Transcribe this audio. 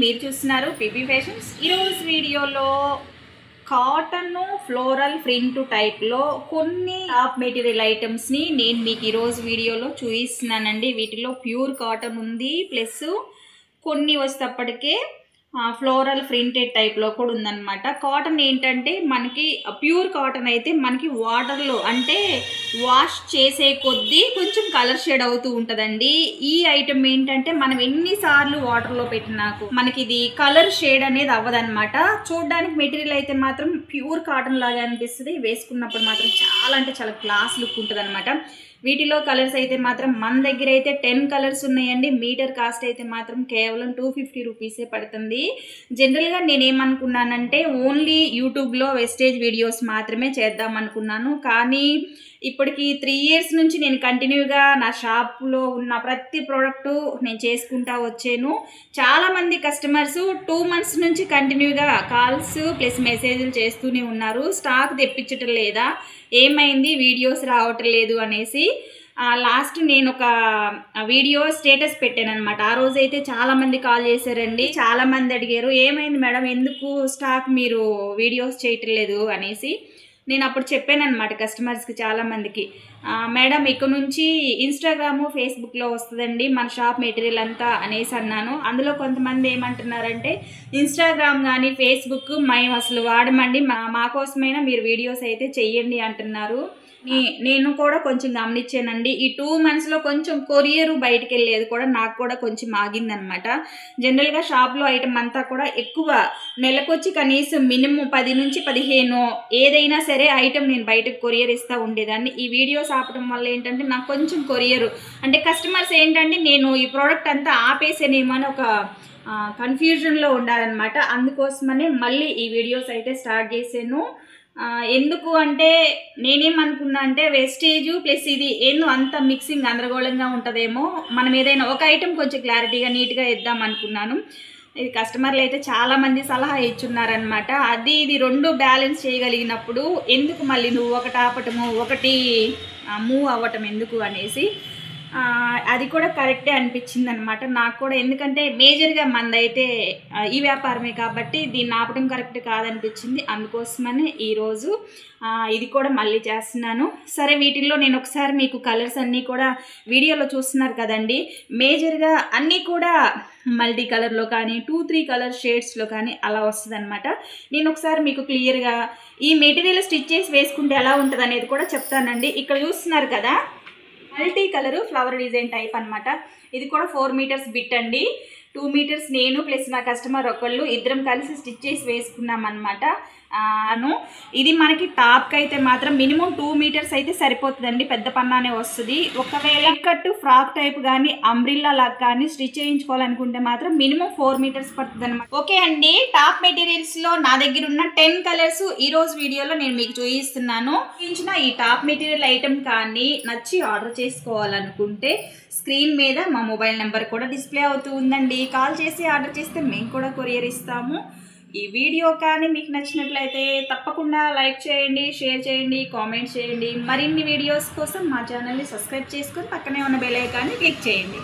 మీరు చూస్తున్నారు PP fashions. ఈరోజు వీడియోలో కాటన్ ఫ్లోరల్ ప్రింట్ టైప్లో కొన్ని టాప్ మెటీరియల్ ఐటమ్స్ని నేను మీకు ఈరోజు వీడియోలో చూపిస్తున్నానండి. వీటిలో ప్యూర్ కాటన్ ఉంది, ప్లస్ కొన్ని వచ్చేటప్పటికే ఫ్లోరల్ ప్రింటెడ్ టైప్లో కూడా ఉందన్నమాట. కాటన్ ఏంటంటే మనకి ప్యూర్ కాటన్ అయితే మనకి వాటర్లో అంటే వాష్ చేసే కొద్దీ కొంచెం కలర్ షేడ్ అవుతూ ఉంటుందండి. ఈ ఐటమ్ ఏంటంటే మనం ఎన్నిసార్లు వాటర్లో పెట్టినాకు మనకి ఇది కలర్ షేడ్ అనేది అవ్వదన్నమాట. చూడడానికి మెటీరియల్ అయితే మాత్రం ప్యూర్ కాటన్ లాగా అనిపిస్తుంది, వేసుకున్నప్పుడు మాత్రం చాలా అంటే చాలా క్లాస్ లుక్ ఉంటుంది అనమాట. వీటిలో కలర్స్ అయితే మాత్రం మన దగ్గర అయితే 10 కలర్స్ ఉన్నాయండి. మీటర్ కాస్ట్ అయితే మాత్రం కేవలం 250 రూపీసే పడుతుంది. జనరల్గా నేనేమనుకున్నానంటే ఓన్లీ యూట్యూబ్లో వెస్టేజ్ వీడియోస్ మాత్రమే చేద్దాం అనుకున్నాను. కానీ ఇప్పటికి 3 ఇయర్స్ నుంచి నేను కంటిన్యూగా నా షాప్లో ఉన్న ప్రతి ప్రోడక్టు నేను చేసుకుంటా వచ్చాను. చాలామంది కస్టమర్స్ 2 మంత్స్ నుంచి కంటిన్యూగా కాల్స్ ప్లస్ మెసేజ్లు చేస్తూనే ఉన్నారు. స్టాక్ తెప్పించటం లేదా, ఏమైంది వీడియోస్ రావటం లేదు అనేసి. లాస్ట్ నేను ఒక వీడియో స్టేటస్ పెట్టాను అనమాట. ఆ రోజు అయితే చాలామంది కాల్ చేశారండి. చాలామంది అడిగారు ఏమైంది మేడం, ఎందుకు స్టాక్ మీరు వీడియోస్ చేయటం లేదు అనేసి. నేను అప్పుడు చెప్పాను అనమాట కస్టమర్స్కి చాలామందికి, మేడం ఇక్కడ నుంచి ఇన్స్టాగ్రాము ఫేస్బుక్లో వస్తుందండి మన షాప్ మెటీరియల్ అంతా అనేసి అన్నాను. అందులో కొంతమంది ఏమంటున్నారంటే ఇన్స్టాగ్రామ్ కానీ ఫేస్బుక్ మేము అసలు వాడమండి, మా కోసమైనా మీరు వీడియోస్ అయితే చెయ్యండి అంటున్నారు. నేను కూడా కొంచెం గమనించానండి. ఈ 2 మంత్స్లో కొంచెం కొరియర్ బయటకు వెళ్ళేది కూడా నాకు కూడా కొంచెం ఆగిందనమాట. జనరల్గా షాప్లో ఐటమ్ అంతా కూడా ఎక్కువ నెలకొచ్చి కనీసం మినిమం 10 నుంచి 15 ఏదైనా సరే ఐటమ్ నేను బయటకు కొరియర్ ఇస్తూ ఉండేదాన్ని. ఈ వీడియోస్ ఆపడం వల్ల ఏంటంటే నాకు కొంచెం కొరియర్ అంటే కస్టమర్స్ ఏంటంటే నేను ఈ ప్రోడక్ట్ అంతా ఆపేసేనేమో అని ఒక కన్ఫ్యూజన్లో ఉండాలన్నమాట. అందుకోసమనే మళ్ళీ ఈ వీడియోస్ అయితే స్టార్ట్ చేశాను. ఎందుకు అంటే నేనేమనుకున్నా అంటే వేస్టేజ్ ప్లస్ ఇది ఏందో అంత మిక్సింగ్ గందరగోళంగా ఉంటుందేమో, మనం ఏదైనా ఒక ఐటమ్ కొంచెం క్లారిటీగా నీట్గా ఇద్దాం అనుకున్నాను. ఇది కస్టమర్లు అయితే చాలామంది సలహా ఇచ్చున్నారనమాట. అది ఇది 2 బ్యాలెన్స్ చేయగలిగినప్పుడు ఎందుకు మళ్ళీ నువ్వు ఒకటి ఆపటము ఒకటి మూవ్ అవ్వటం ఎందుకు అనేసి అది కూడా కరెక్టే అనిపించింది అనమాట నాకు కూడా. ఎందుకంటే మేజర్గా మందైతే ఈ వ్యాపారమే కాబట్టి దీన్ని ఆపడం కరెక్ట్ కాదనిపించింది. అందుకోసమని ఈరోజు ఇది కూడా మళ్ళీ చేస్తున్నాను. సరే, వీటిల్లో నేను ఒకసారి మీకు కలర్స్ అన్నీ కూడా వీడియోలో చూస్తున్నారు కదండి. మేజర్గా అన్నీ కూడా మల్టీ కలర్లో కానీ 2-3 కలర్ షేడ్స్లో కానీ అలా వస్తుంది అనమాట. నేను ఒకసారి మీకు క్లియర్గా ఈ మెటీరియల్ స్టిచ్ చేసి వేసుకుంటే ఎలా ఉంటుంది అనేది కూడా చెప్తానండి. ఇక్కడ చూస్తున్నారు కదా, multi colour flower design type అనమాట. ఇది కూడా 4 మీటర్స్ బిట్ అండి. 2 మీటర్స్ నేను ప్లస్ నా కస్టమర్ ఒకళ్ళు ఇద్దరం కలిసి స్టిచ్ చేసి వేసుకున్నాం అనమాట. ఇది మనకి టాప్కి అయితే మాత్రం మినిమం 2 మీటర్స్ అయితే సరిపోతుందండి, పెద్ద పన్నానే వస్తుంది. ఒకవేళ కట్ ఫ్రాక్ టైప్ కానీ అంబ్రిల్లా లాగా కానీ స్టిచ్ చేయించుకోవాలనుకుంటే మాత్రం మినిమం 4 మీటర్స్ పడుతుంది అనమాట. ఓకే అండి, టాప్ మెటీరియల్స్లో నా దగ్గర ఉన్న 10 కలర్స్ ఈరోజు వీడియోలో నేను మీకు చూపిస్తున్నాను. ఈ టాప్ మెటీరియల్ ఐటమ్ కానీ నచ్చి ఆర్డర్ చేసుకోవాలనుకుంటే స్క్రీన్ మీద మా మొబైల్ నెంబర్ కూడా డిస్ప్లే అవుతూ ఉందండి. కాల్ చేసి ఆర్డర్ చేస్తే మేము కూడా కొరియర్ ఇస్తాము. ఈ వీడియో కానీ మీకు నచ్చినట్లయితే తప్పకుండా లైక్ చేయండి, షేర్ చేయండి, కామెంట్ చేయండి. మరిన్ని వీడియోస్ కోసం మా ఛానల్ని సబ్స్క్రైబ్ చేసుకొని పక్కనే ఉన్న బెల్ ఐకాన్ని క్లిక్ చేయండి.